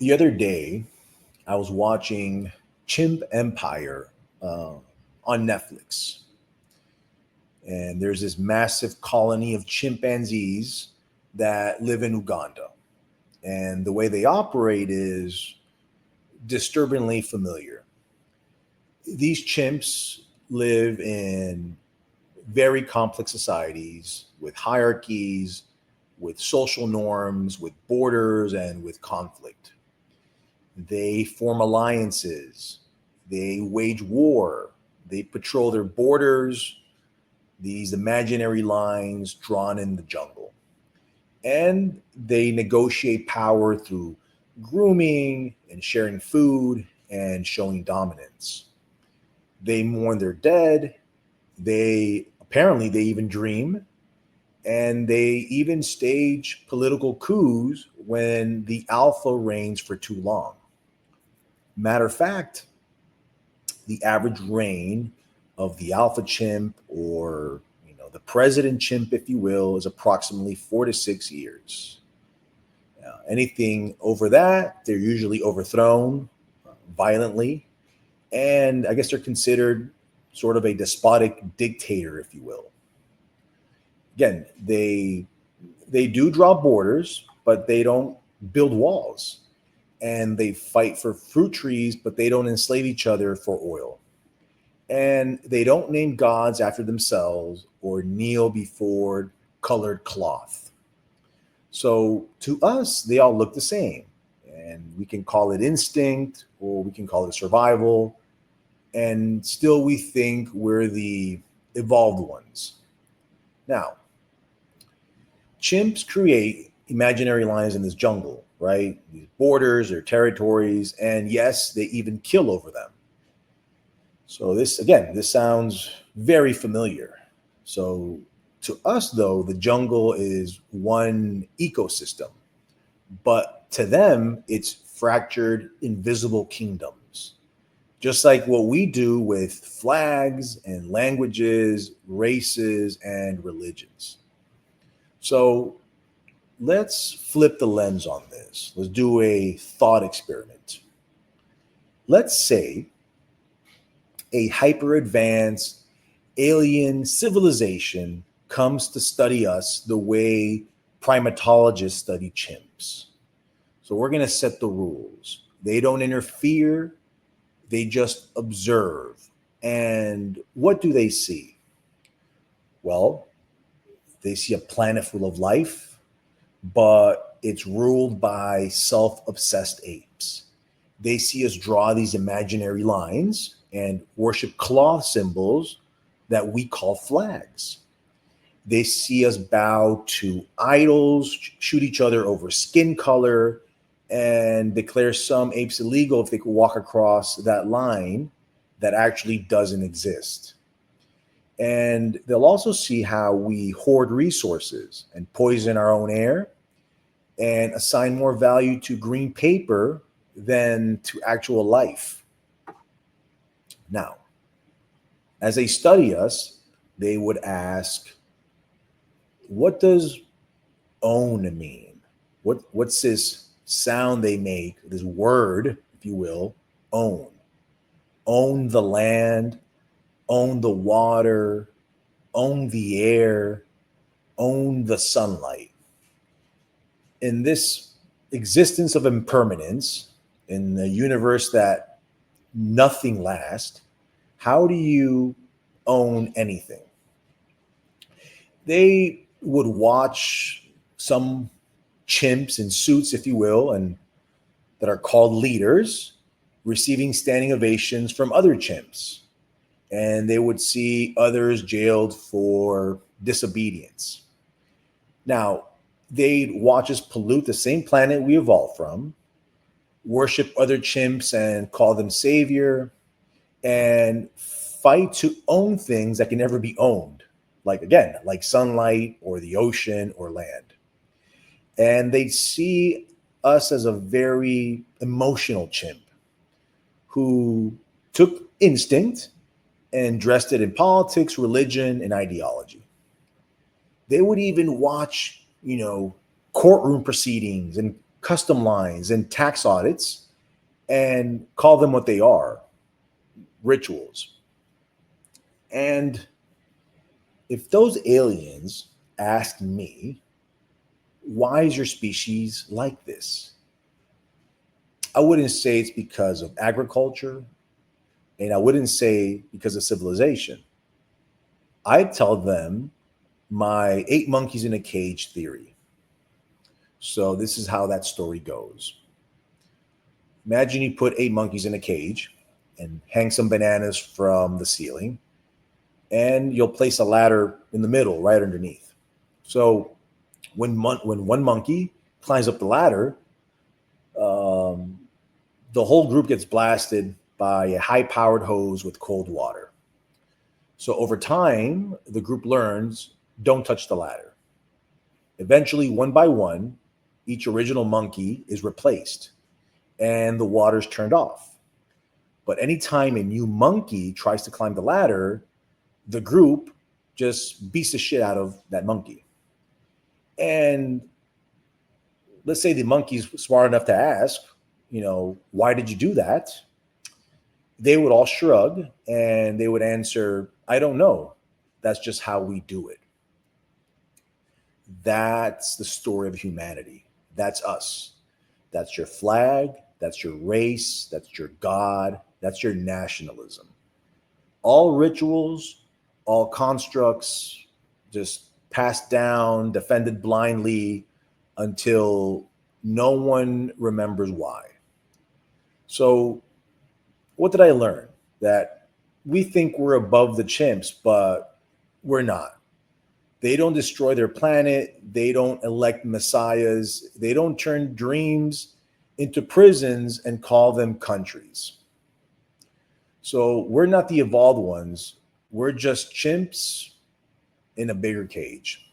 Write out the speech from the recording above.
The other day, I was watching Chimp Empire on Netflix, and there's this massive colony of chimpanzees that live in Uganda. And the way they operate is disturbingly familiar. These chimps live in very complex societies with hierarchies, with social norms, with borders, and with conflict. They form alliances, they wage war, they patrol their borders, these imaginary lines drawn in the jungle. And they negotiate power through grooming and sharing food and showing dominance. They mourn their dead. They even dream, and they even stage political coups when the alpha reigns for too long. Matter of fact, the average reign of the alpha chimp, or the president chimp, if you will, is approximately 4 to 6 years. Anything over that, they're usually overthrown violently, and I guess they're considered sort of a despotic dictator, if you will. Again, they do draw borders, but they don't build walls, and they fight for fruit trees, but they don't enslave each other for oil. And they don't name gods after themselves or kneel before colored cloth. So to us, they all look the same. And we can call it instinct or we can call it survival. And still we think we're the evolved ones. Now, chimps create imaginary lines in this jungle, right? These borders or territories. And yes, they even kill over them. So this sounds very familiar. So to us, though, the jungle is one ecosystem, but to them, it's fractured, invisible kingdoms. Just like what we do with flags and languages, races, and religions. So let's flip the lens on this. Let's do a thought experiment. Let's say a hyper advanced alien civilization comes to study us the way primatologists study chimps. So we're going to set the rules. They don't interfere, they just observe. And what do they see? Well, they see a planet full of life, but it's ruled by self obsessed apes. They see us draw these imaginary lines and worship cloth symbols that we call flags. They see us bow to idols, shoot each other over skin color, and declare some apes illegal if they could walk across that line that actually doesn't exist. And they'll also see how we hoard resources and poison our own air and assign more value to green paper than to actual life. Now, as they study us, they would ask, what does own mean? What's this sound they make, this word, if you will, own? Own the land, own the water, own the air, own the sunlight. In this existence of impermanence, in the universe that nothing lasts, how do you own anything? They would watch some chimps in suits, if you will, and that are called leaders, receiving standing ovations from other chimps. And they would see others jailed for disobedience. Now, they'd watch us pollute the same planet we evolved from, worship other chimps and call them savior, and fight to own things that can never be owned, like sunlight or the ocean or land. And they see us as a very emotional chimp who took instinct and dressed it in politics, religion, and ideology. They would even watch, courtroom proceedings and custom lines and tax audits and call them what they are, rituals. And if those aliens asked me, why is your species like this? I wouldn't say it's because of agriculture, and I wouldn't say because of civilization. I'd tell them my 8 monkeys in a cage theory. So this is how that story goes. Imagine you put 8 monkeys in a cage and hang some bananas from the ceiling, and you'll place a ladder in the middle right underneath. So when one monkey climbs up the ladder, um, the whole group gets blasted by a high powered hose with cold water. So over time, the group learns, don't touch the ladder. Eventually, one by one, each original monkey is replaced and the water's turned off. But anytime a new monkey tries to climb the ladder, the group just beats the shit out of that monkey. And let's say the monkey's smart enough to ask, why did you do that? They would all shrug and they would answer, I don't know. That's just how we do it. That's the story of humanity. That's us. That's your flag. That's your race. That's your God. That's your nationalism. All rituals, all constructs, just passed down, defended blindly until no one remembers why. So, what did I learn? That we think we're above the chimps, but we're not. They don't destroy their planet. They don't elect messiahs. They don't turn dreams into prisons and call them countries. So we're not the evolved ones. We're just chimps in a bigger cage.